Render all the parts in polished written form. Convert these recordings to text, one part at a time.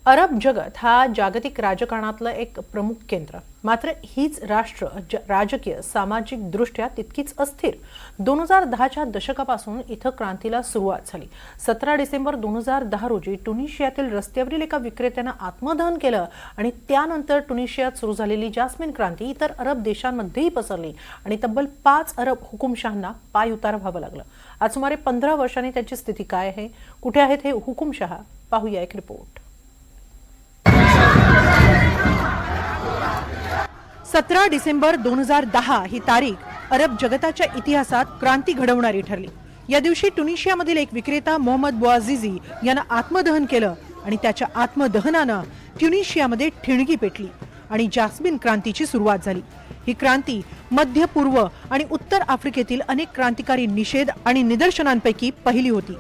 अरब जगत हा जागतिक राजकारणातलं एक प्रमुख केंद्र. मात्र हीच राष्ट्र राजकीय सामाजिक दृष्ट्या तितकीच अस्थिर. 2010च्या दशकापासून इथं क्रांतीला सुरुवात झाली. 17 डिसेंबर 2010 रोजी ट्युनिशियातील रस्त्यावरील एका विक्रेत्यानं आत्मदहन केलं आणि त्यानंतर ट्युनिशियात सुरू झालेली जास्मिन क्रांती इतर अरब देशांमध्येही पसरली आणि तब्बल 5 अरब हुकुमशहांना पायउतार व्हावं लागलं. आज सुमारे 15 वर्षांनी त्यांची स्थिती काय आहे, कुठे आहेत हे हुकुमशहा, पाहूया एक रिपोर्ट. 17 डिसेंबर 2010 ही तारीख अरब जगताच्या इतिहासात क्रांती घडवणारी ठरली. या दिवशी ट्युनिशियामधील एक विक्रेता मोहम्मद बौअझिझी यानं आत्मदहन केलं आणि त्याच्या आत्मदहनानं ट्युनिशियामध्ये ठिणगी पेटली आणि जास्मिन क्रांतीची सुरुवात झाली. ही क्रांती मध्य पूर्व आणि उत्तर आफ्रिकेतील अनेक क्रांतिकारी निषेध आणि निदर्शनांपैकी पहिली होती.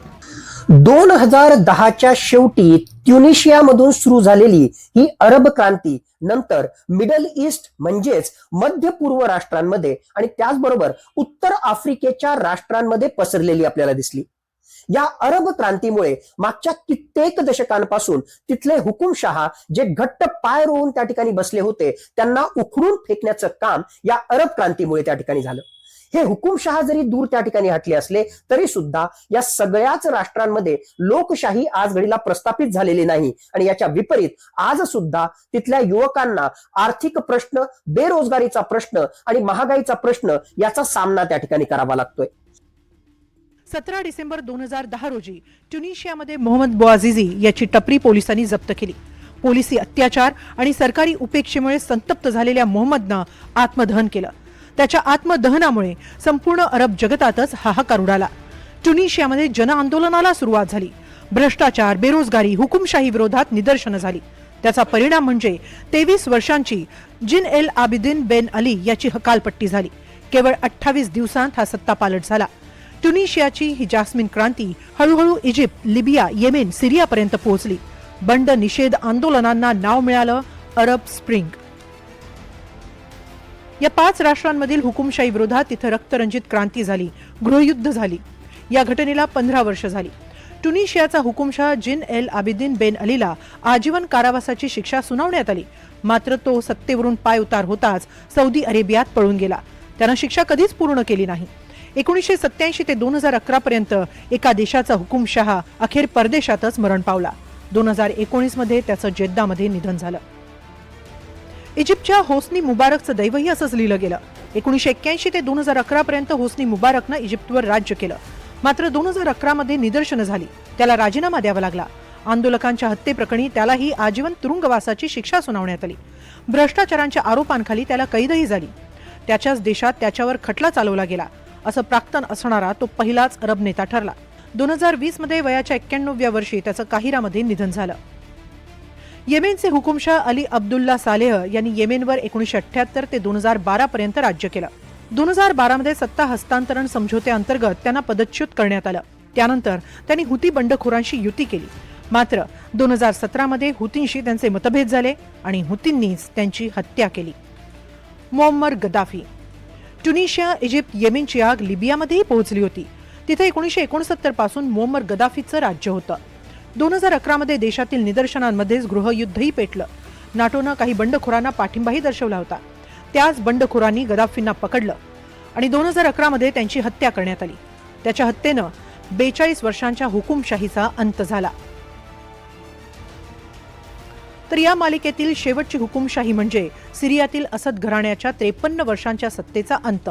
2010च्या शेवटी ट्युनिशियामधून सुरू झालेली ही अरब क्रांती नंतर मिडल ईस्ट म्हणजेच मध्य पूर्व राष्ट्रांमध्ये आणि त्याचबरोबर उत्तर आफ्रिकेच्या राष्ट्रांमध्ये पसरलेली आपल्याला दिसली. या अरब क्रांतीमुळे मागच्या कित्येक दशकांपासून तिथले हुकुमशहा जे घट्ट पाय रोवून त्या ठिकाणी बसले होते त्यांना उखडून फेकण्याचं काम या अरब क्रांतीमुळे त्या ठिकाणी झालं. हे हुकुमशहा जरी दूर त्या ठिकाणी हटले असले तरी सुद्धा या सगळ्याच राष्ट्रांमध्ये लोकशाही आज घडीला प्रस्थापित झालेली नाही आणि याच्या विपरीत आज सुद्धा तिथल्या युवकांना आर्थिक प्रश्न, बेरोजगारीचा प्रश्न आणि महागाईचा प्रश्न याचा सामना त्या ठिकाणी करावा लागतोय. 17 डिसेंबर 2010 रोजी ट्युनिशियामध्ये मोहम्मद बौअझिझी याची टपरी पोलिसांनी जप्त केली. पोलिसी अत्याचार आणि सरकारी उपेक्षेमुळे संतप्त झालेल्या मोहम्मदनं आत्मदहन केलं. त्याच्या आत्मदहनामुळे संपूर्ण अरब जगतातच हाहाकार उडाला. ट्युनिशियामध्ये जनआंदोलनाला सुरुवात झाली. भ्रष्टाचार, बेरोजगारी, हुकुमशाही विरोधात निदर्शनं झाली. त्याचा परिणाम म्हणजे 23 वर्षांची जिन एल आबिदिन बेन अली याची हकालपट्टी झाली. केवळ 28 दिवसांत हा सत्तापालट झाला. ट्युनिशियाची ही जास्मिन क्रांती हळूहळू इजिप्त, लिबिया, येमेन, सिरियापर्यंत पोहोचली. बंड निषेध आंदोलनांना नाव मिळालं अरब स्प्रिंग. या 5 राष्ट्रांमधील हुकुमशाही विरोधात तिथं रक्तरंजित क्रांती झाली, गृहयुद्ध झाली. या घटनेला 15 वर्ष झाली. ट्युनिशियाचा हुकुमशहा जिन एल आबिदिन बेन अलीला आजीवन कारावासाची शिक्षा सुनावण्यात आली. मात्र तो सत्तेवरून पाय उतार होताच सौदी अरेबियात पळून गेला. त्यानं शिक्षा कधीच पूर्ण केली नाही. 1987 ते 2011 पर्यंत एका देशाचा हुकुमशहा अखेर परदेशातच मरण पावला. 2019 मध्ये त्याचं जेद्दामध्ये निधन झालं. इजिप्तच्या होस्नी मुबारकचं दैवही असंच लिहिलं गेलं. 1981 ते 2011 पर्यंत होस्नी मुबारकनं इजिप्तवर राज्य केलं. मात्र 2011 मध्ये निदर्शनं झाली. त्याला राजीनामा द्यावा लागला. आंदोलकांच्या हत्येप्रकरणी त्यालाही आजीवन तुरुंगवासाची शिक्षा सुनावण्यात आली. भ्रष्टाचारांच्या आरोपांखाली त्याला कैदही झाली. त्याच्याच देशात त्याच्यावर खटला चालवला गेला. असं प्राक्तन असणारा तो पहिलाच अरब नेता ठरला. 2020 मध्ये वयाच्या 91व्या वर्षी त्याचं काहिरामध्ये निधन झालं. येमेनचे हुकुमशहा अली अब्दुल्ला सालेह यांनी येमेनवर 1978 ते 2012 पर्यंत राज्य केलं. 2012 मध्ये सत्ता हस्तांतरण समझोत्याअंतर्गत त्यांना पदच्युत करण्यात आलं. त्यानंतर त्यांनी हुती बंडखोरांशी युती केली. मात्र 2017 मध्ये हुतींशी त्यांचे मतभेद झाले आणि हुतींनीच त्यांची हत्या केली. Muammar Gaddafi. ट्युनिशिया, इजिप्त, येमेनची आग लिबियामध्येही पोहोचली होती. तिथे 1969 पासून मुअम्मर गद्दाफीचं राज्य होतं. 2011 मध्ये देशातील निदर्शनांमध्येच गृहयुद्धही पेटलं. नाटोनं काही बंडखोरांना पाठिंबाही दर्शवला होता. त्याच बंडखोरांनी गद्दाफींना पकडलं आणि 2011 मध्ये त्यांची हत्या करण्यात आली. त्याच्या हत्येनं 42 वर्षांच्या हुकुमशाहीचा अंत झाला. तर या मालिकेतील शेवटची हुकुमशाही म्हणजे सिरियातील असद घराण्याच्या 53 वर्षांच्या सत्तेचा अंत.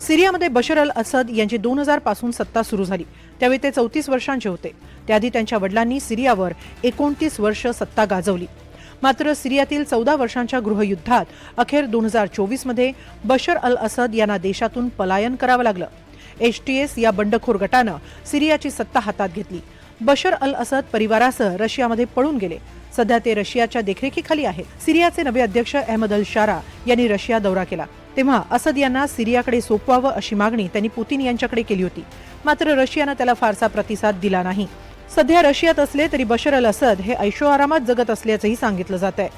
सिरियामध्ये बशर अल असद यांची 2000 पासून सत्ता सुरू झाली. त्यावेळी ते 34 वर्षांचे होते. त्याआधी त्यांच्या वडिलांनी सिरियावर 29 वर्ष सत्ता गाजवली. मात्र सिरियातील 14 वर्षांच्या गृहयुद्धात अखेर 2024 मध्ये बशर अल असद यांना देशातून पलायन करावं लागलं. HTS या बंडखोर गटानं सिरियाची सत्ता हातात घेतली. बशर अल असद परिवारासह रशियामध्ये पळून गेले. सध्या ते रशियाच्या देखरेखीखाली आहेत. सिरियाचे नवे अध्यक्ष अहमद अल शारा यांनी रशिया दौरा केला. तेव्हा असद यांना सिरियाकडे सोपवावं अशी मागणी त्यांनी पुतीन यांच्याकडे केली होती. मात्र रशियानं त्याला फारसा प्रतिसाद दिला नाही. सध्या रशियात असले तरी बशर अल असद हे ऐशोआरामात जगत असल्याचंही सांगितलं जात आहे.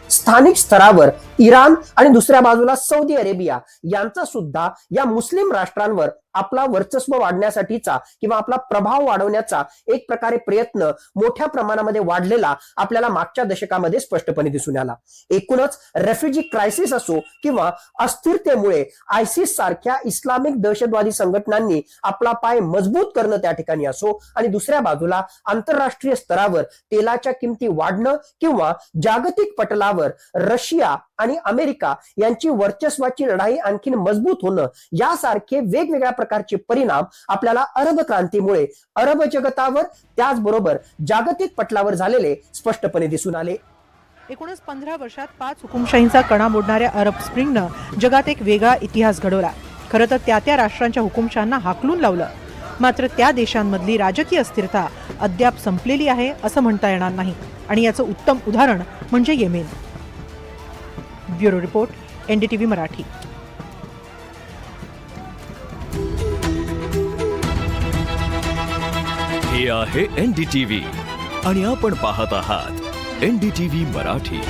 स्थानिक स्तरावर इराण आणि दुसऱ्या बाजूला सौदी अरेबिया यांचा सुद्धा या मुस्लिम राष्ट्रांवर आपला वर्चस्व वाढण्यासाठीचा किंवा आपला प्रभाव वाढवण्याचा एक प्रकारे प्रयत्न मोठ्या प्रमाणामध्ये वाढलेला आपल्याला मागच्या दशकामध्ये स्पष्टपणे दिसून आला. एकूणच रेफ्युजी क्रायसिस असो किंवा अस्थिरतेमुळे आयसिस सारख्या इस्लामिक दहशतवादी संघटनांनी आपला पाय मजबूत करणं त्या ठिकाणी असो, आणि दुसऱ्या बाजूला आंतरराष्ट्रीय स्तरावर तेलाच्या किमती वाढणं किंवा जागतिक पटलावर रशिया आणि अमेरिका यांची वर्चस्वाची लढाई आणखीन मजबूत होणं, यासारखे वेगवेगळ्या प्रकारचे परिणाम आपल्याला अरब क्रांतीमुळे अरब जगतावर त्याचबरोबर जागतिक पटलावर झालेले स्पष्टपणे दिसून आले. एकूणच 15 वर्षात 5 हुकुमशाहींचा कणा मोडणाऱ्या अरब स्प्रिंगनं जगात एक वेगळा इतिहास घडवला. खरं तर त्या राष्ट्रांच्या हुकुमशहांना हाकलून लावलं. मात्र त्या देशांमधली राजकीय अस्थिरता अद्याप संपलेली आहे असं म्हणता येणार नाही, आणि याचं उत्तम उदाहरण म्हणजे Yemen. Bureau report, NDTV Marathi. हे आहे NDTV आणि आपण पाहत आहात NDTV मराठी.